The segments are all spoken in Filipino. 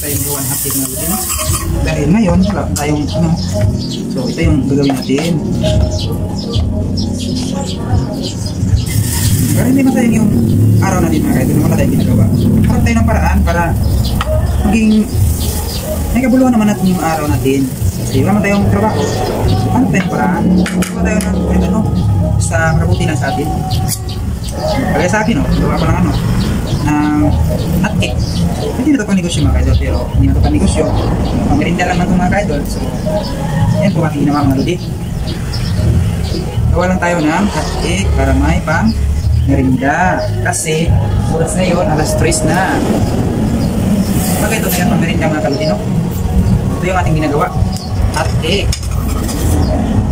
tayo magawa ng hotcake na natin. Dahil ngayon, wala tayong ano. So, ito yung gagawin natin. Para hindi masayang yung araw natin mga kaidol, wala tayong ginagawa. Harap tayo ng paraan para maging may kabuluhan naman natin yung araw natin. Kasi wala man tayong trabaho. Ano tayong paraan? Wala tayo ng kahit ano sa kabutihan sa atin. Kaya sa akin, gawa ko ng ano, ng hotcake. Hindi na ito pang negosyo mga kaidol, pero hindi na ito pang negosyo. Pangmerinda lang naman ito mga kaidol. So, yan po aking ginawa mga lodi. Gawa lang tayo ng hotcake para may pang merinda. Kasi, oras ngayon, alas 3 na. Bagay ito siya pang merinda mga kalodi, no? Ito yung ating ginagawa. Hotcake.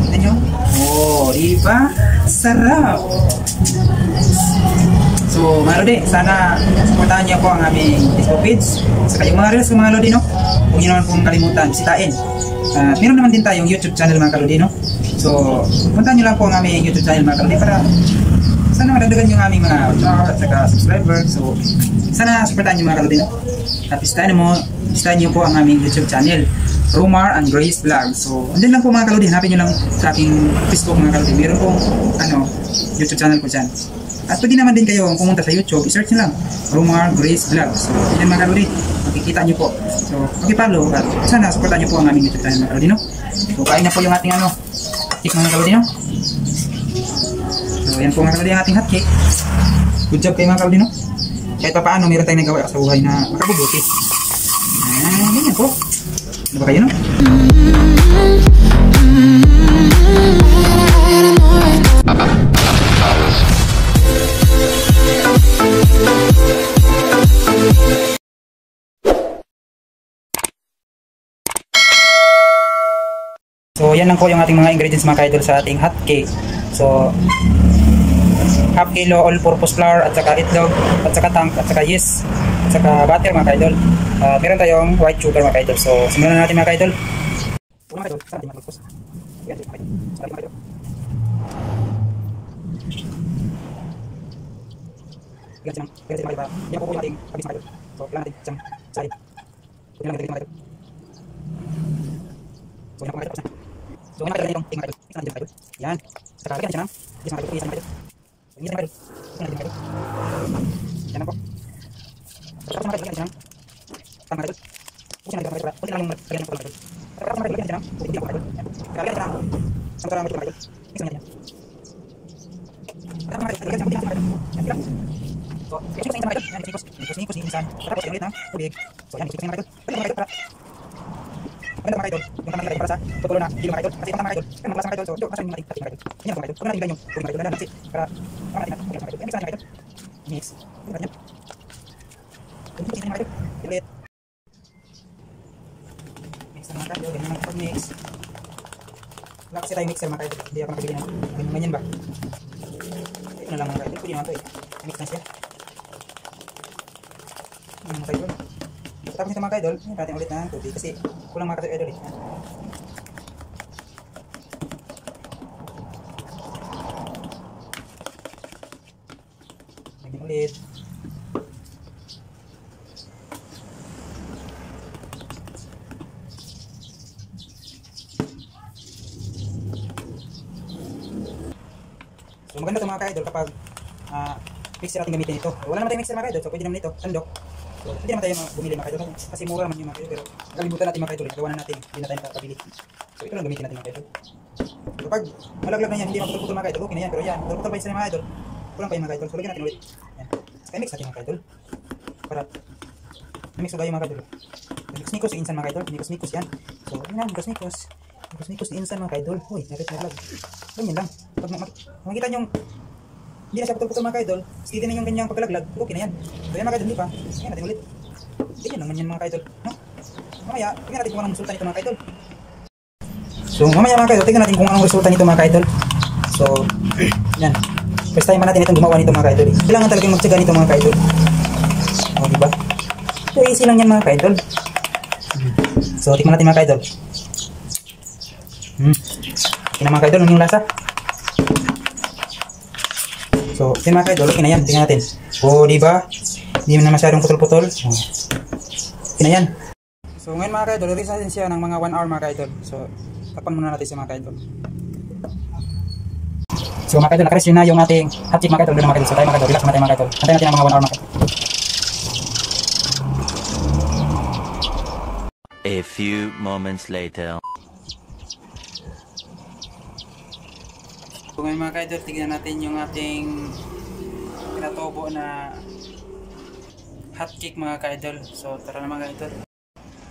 Kita nyo? Oh, diba? Sarap! So, mga lodi, sana supportahan niyo po ang aming Facebook page. Saka yung mga reels ko mga lodi, no? Huwag niyo naman pong kalimutan, bisitahin. Meron naman din tayong YouTube channel mga kalodi, no? So, puntahan niyo lang po ang aming YouTube channel mga kalodi para sana madagdagan yung aming mga watcher at saka subscribers. So, sana supportahan niyo mga kalodi, no? At bisitahin niyo po ang aming YouTube channel, Romar and Grace Vlog. So, andyan lang po mga kalodi, hanapin niyo lang sa aking Facebook mga kalodi. Meron pong YouTube channel ko dyan. At pwede naman din kayo pumunta sa YouTube, i-search nyo lang Romar Grace Vlog. So, yan mga kalodi, makikita nyo po. So, pakipollow at sana supportan nyo po ang aming YouTube channel mga kalodi, no? So, kain na po yung ating hotcake mga kalodi, no? So, yan po mga kalodi ang ating hotcake. Good job kayo mga kalodi, no? Kahit pa paano, meron tayong nagawa sa buhay na makabubuti. Ganyan po. Ano ba kayo, no? So, yan lang po yung ating mga ingredients mga kaidol sa ating hotcake. So, half kilo all-purpose flour at saka itlog at saka tank at saka yeast at saka butter mga kaidol. Meron tayong white sugar mga kaidol. So, simulan na natin mga kaidol. Una kaidol, sa ating mag-focus. Yan, sa ating kaidol. Yan siya mga kaidol. Yan po po yung ating pagis mga kaidol. So, kailangan natin siyang salin. So, yan lang mga kaidol. So, yan po mga kaidol. So, yan natin yung ting mga kaidol. Isa natin mga kaidol. Yan. Saka lagyan natin siya ng yes mga kaidol. Yes mga kaidol. Yes mga kaidol. Yes mga kaidol. Yan lang po. So, tapos mga kaidol, lagyan natin siya ng tang mga kaidol. Pusin natin mga kaidol. Pusin lang yung lagyan ng mga kaidol. Tapos mga kaidol, lagyan natin siya ng pusin mga kaidol. Saka lagyan natin siya ng isang torang mga kaidol. Mix natin yan. Tapos mga kaidol, lagyan natin siya ng kaidol. Yan sila. So, ikos na yung mga kaidol. Yan, ikos ni insan. Tapos ulit ng tubig. So, yan, ikos na yung mga kaidol. Pwede mga kaidol para maganda mga kaidol, yung tamang nilagay para sa tutulo na hindi mga kaidol. Kasi yung tamang mga kaidol, kaya malas mga kaidol, so ito, masahin yung mga kaidol. Ganyan mga kaidol. Huwag na natin yung puri mga kaidol, nanansi, para natin natin mga kaidol. Yan, mix na mga kaidol. Mix. Yung ganyan. Mix na mga kaidol. Ulit. Mix na mga kaidol, ganyan mga pag-mix. Wala kasi tayo mixer mga kaidol, hindi ako nakabili ng ganyan ba. Ito na lang mga kaidol, pwede naman ito eh. Mix na siya. Mga kaidol. Tapos nito mga kaidol, natin ulit ng tubig kasi kulang mga kaidol eh. Lagyan ulit. So maganda ito mga kaidol kapag mixer natin gamitin ito. Wala naman tayong mixer mga kaidol, so pwede naman ito, sandok. So, hindi naman tayo bumili mga kaidol kasi mura naman yung mga kaidol, pero kalimutan natin mga kaidol, gawa na natin, hindi na tayo nakakabili. So ito lang gamitin natin mga kaidol. So kapag malaglag na yan, hindi maputol-putol mga kaidol, okay na yan, pero yan, putol pa isa mga kaidol, kulang pa yung mga kaidol, so lagyan natin ulit. Yan. Saka mix natin mga kaidol, para mix ugayo mga kaidol. Nikos-nikos yung insan mga kaidol, nikos-nikos yan. So yun lang, nikos-nikos yung insan mga kaidol. Uy, naglag. Ganyan lang, pag makikita nyo hindi na siya putol-putol mga kaidol, steady na yung ganyang pagkalaglag, okay na yan. So yan mga kaidol, hindi pa. Yan natin ulit. Ganyan naman yan mga kaidol. No? Mamaya, tingnan natin kung anong resulta nito mga kaidol. So mamaya mga kaidol, tingnan natin kung anong resulta nito mga kaidol. So, yan. First time natin itong gumawa nito mga kaidol. Kailangan talagang magtsaga nito mga kaidol. O, diba? So easy lang yan mga kaidol. So tikman natin mga kaidol. Tingnan mga kaidol, yung lasa. So, yun mga kaidol, okay na yan. Tingnan natin. O, diba? Hindi na masyadong putol-putol. Okay na yan. So ngayon mga ka-idol, release natin siya ng mga 1 hour mga ka-idol. So tapan muna natin siya mga ka-idol. So mga ka-idol, naka-rest na yung ating hot chick mga ka-idol. Doon mga ka-idol. So tayo mga ka-idol, relax muna tayo mga ka-idol. Antayin natin ang mga 1 hour mga ka-idol. A few moments later. So ngayon mga ka-idol, tignan natin yung ating pinatobo na hot cake mga ka-idol. So tara na mga ka-idol.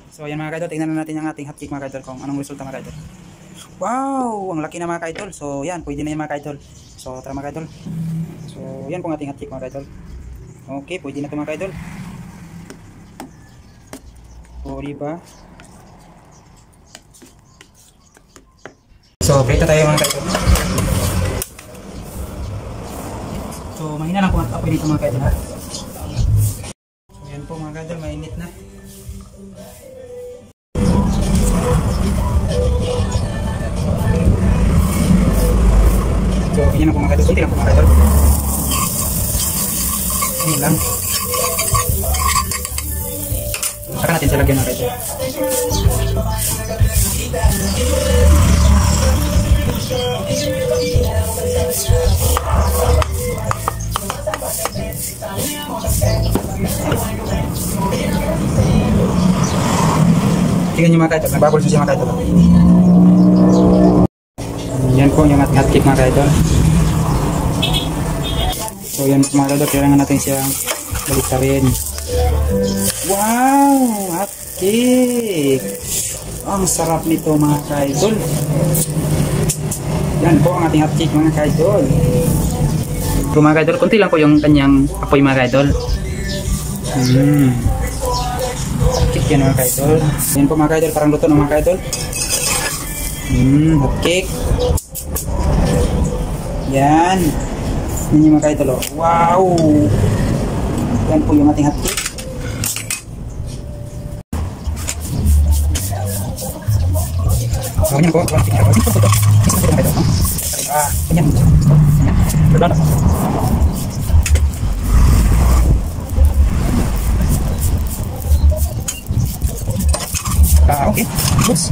So ayan mga ka-idol, tignan natin yung ating hot cake mga ka-idol kung anong resulta mga ka-idol. Wow! Ang laki na mga ka-idol. So yan, pwede na yung mga ka-idol. So tara mga ka-idol. So yan po ang ating hot cake mga ka-idol. Okay, pwede na ito mga ka-idol. O diba? So prito tayo mga ka-idol. So mahina lang po ang apoy dito mga ka-idol ha. So yan po mga ka-idol, mainit na. So ganyan lang po mga ka-idol, kunti lang po mga ka-idol. Ganyan lang. Saka natin sa lagyan mga ka-idol. Tingnan nyo mga ka-idol, nagbabol siya mga ka-idol. Yan po yung ating hot cake mga ka-idol. So yan po mga ka-idol, kailangan natin siyang baliktarin. Wow! Hot cake! Ang sarap nito mga ka-idol. Yan po ang ating hot cake mga ka-idol. So mga ka-idol, kunti lang po yung kanyang apoy mga ka-idol. Hot cake yan mga ka-idol. Yan po mga ka-idol, parang luto ng mga ka-idol. Hot cake. Yan. Yan yung mga ka-idol. Wow! Yan po yung ating hot cake. So ganyan po, ganyan po. Ganyan. Ganyan. Okay. Oops.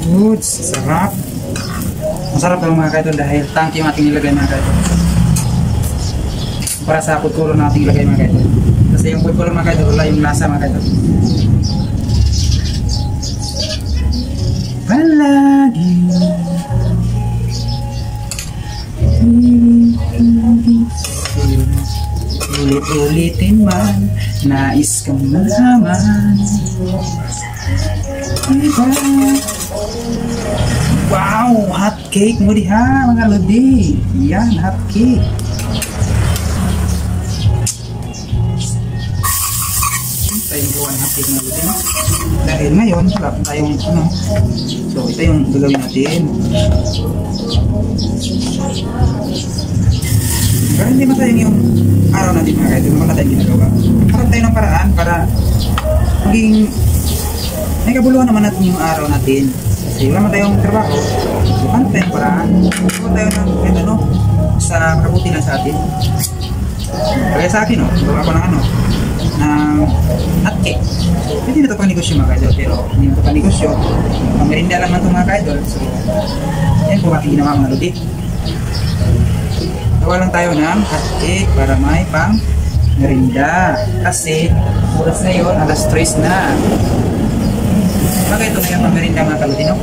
Good, sarap. Masarap daw mga ka-idol dahil tangki yung ating nilagay mga ka-idol. Para sa food color na ating nilagay mga ka-idol. Kasi yung food color mga ka-idol, wala yung lasa mga ka-idol. Palagi ulit-ulitin man, nais kang malaman. Diba? Wow! Hot cake mo diha mga lodi. Yan, hot cake. Ito yung gawa ng hot cake mga lodi. Dahil ngayon, wala tayong ano. So, ito yung gagawin natin. Pero hindi masayang yung araw natin mga kaidol. Wala tayong ginagawa. Harap tayo ng paraan para maging may kabuluhan naman natin yung araw natin. Kasi wala man tayong trabaho. So, ano tayong paraan? Huwag tayo ng kahit ano sa sa makabuti lang sa atin. Kaya sa akin, gawa ako ng ng hotcake. Hindi na ito pang negosyo mga kaidol, pero hindi na ito pang negosyo. Pang merinda lang man ito mga kaidol. So, yan po aking ginawa mga lodi. Gawa lang tayo ng hotcake para may pang merinda. Kasi, oras na yun, alas 3 na. Mga ito na yung pang merinda mga kalodi, no?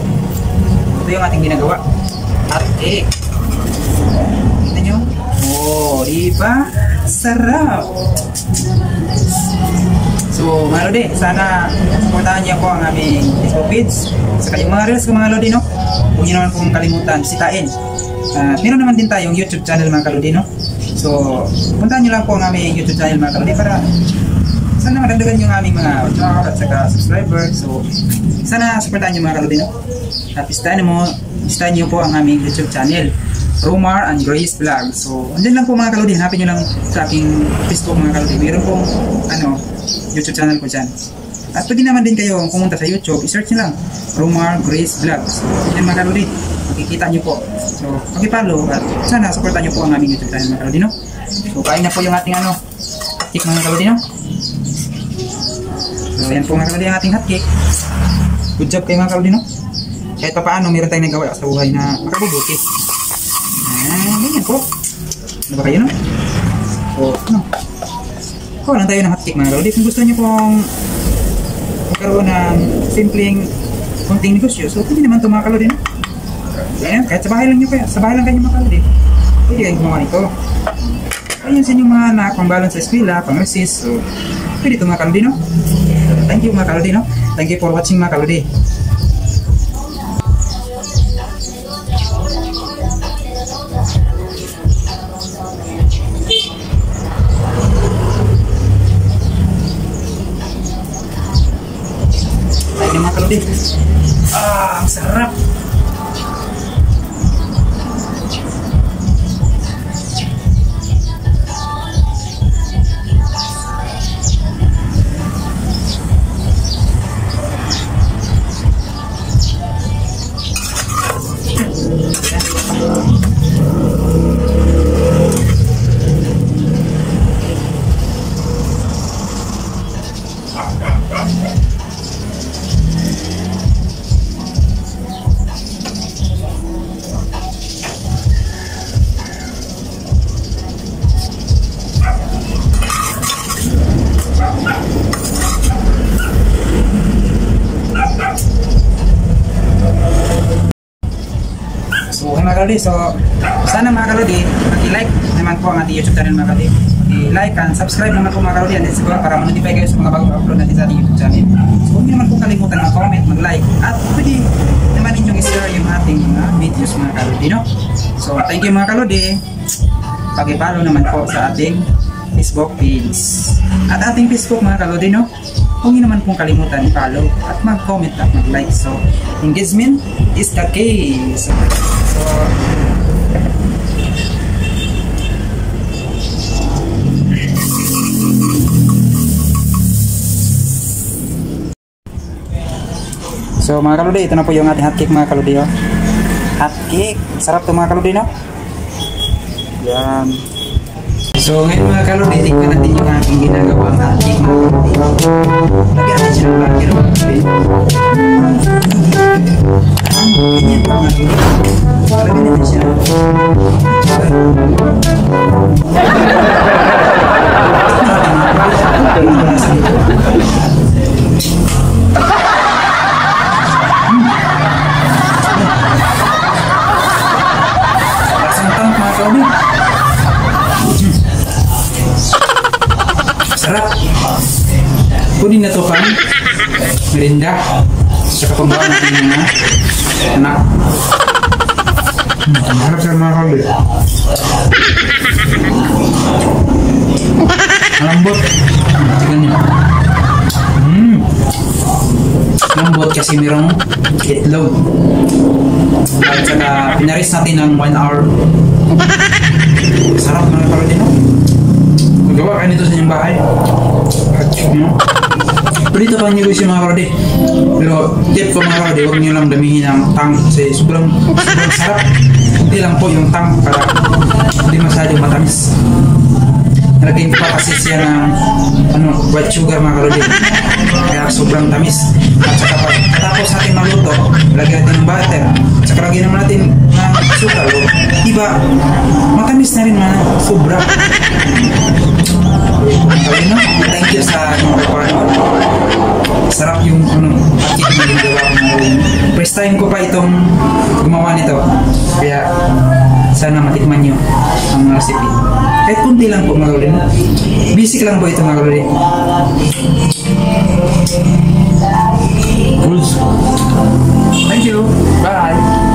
Ito yung ating ginagawa. Hotcake. Kita nyo? Oh, diba? Sarap! So, mga lodi, sana supportahan niyo po ang aming Facebook page. Saka yung mga reels ko mga lodi, no? Huwag niyo naman pong kalimutan, sitain. Meron naman din tayong YouTube channel mga kalodi, no? So, puntahan niyo lang po ang aming YouTube channel mga kalodi para sana madagdagan yung aming mga watcher at saka subscriber. So, sana supportahan niyo mga kalodi, no? At istahan niyo po ang aming YouTube channel, Romar and Grace Vlog. So, andyan lang po mga kalodi. Hanapin nyo lang sa aking Facebook mga kalodi. Mayroon pong YouTube channel ko dyan. At pwede naman din kayo pumunta sa YouTube. I-search nyo lang Romar Grace Vlog. So, yan mga kalodi. Makikita nyo po. So, mag-follow at sana supportan nyo po ang aming YouTube channel mga kalodi, no? So, kain na po yung ating hotcake mga kalodi, no? So, yan po mga kalodi ang ating hotcake. Good job kayo mga kalodi, no? Kahit pa paano, meron tayong nagawa sa buhay na makabubuti. Ganyan po. Ano ba kayo, no? So, kuha lang tayo ng hotcake mga kalodi. Kung gusto nyo pong magkaroon ng simpleng konting negosyo, so pwede naman ito mga kalodi, no? Ayan, kahit sa bahay lang nyo kaya. Sa bahay lang kayo mga kalodi. Pwede kayong gumawa nito. Ayan sa inyong mga anak, pang balance sa eskwela, pang resist. So, pwede ito mga kalodi, no? Thank you mga kalodi, no? Thank you for watching mga kalodi. Mga kalodi. Ang sarap. So, mga kalodi, so sana mga kalodi, mag-like naman po ang ating YouTube channel mga kalodi. I-like and subscribe naman po mga kalodi, and then siguro para ma-notify kayo sa mga bagong upload natin sa ating YouTube channel. So, huwag niyo naman po kalimutan mag-comment, mag-like, at pwede naman ninyong i-share yung ating mga videos mga kalodi, no? So, thank you mga kalodi. Pag-follow naman po sa ating Facebook page. At ating Facebook mga kalodi, no? Huwag niyo naman pong kalimutan i-follow at mag-comment at mag-like. So, engagement is the key. So mga kalodi, ito na po yung ating hotcake mga kalodi, oh. Hotcake, sarap to mga kalodi, no? Yan. So ngayon mga kalodi, tingnan natin yung aking ginagawang hotcake mga kalodi. Lagyan natin siya ng lagi ng mga kalodi. Ganyan pa mga kalodi. Lagyan natin siya. Sarap. Kunin na ito pang merinda. Saka pambawa natin yung mga anak. Harap sa mga kalodi. Malambot. Tignan niyo. Malambot kasi mayroong itlog. At saka pinaris natin ng 1 hour. Sarap mga kalodi, no? Magawa kayo nito sa inyong bahay. Pwede ito pang negosyo mga kalodi. Pero tip ko mga kalodi, huwag nyo lang damihin ang tang kasi sobrang sarap. Hindi lang po yung tang para hindi masyadong matamis. Nalagyan ko pa kasi siya ng white sugar mga kalodi. Kaya sobrang tamis. At saka pagkatapos natin maluto, lagyan natin ng butter. At saka lagyan naman natin ng sugar. Diba, matamis na rin mga sobra. Okay, no? Thank you sa sarap yung pakit na ginagawa ko mga kalodi. First time ko pa itong gumawa nito. Kaya sana matikman nyo ang recipe. Kahit kunti lang po mga kalodi. Basic lang po ito mga kalodi. Good. Thank you. Bye.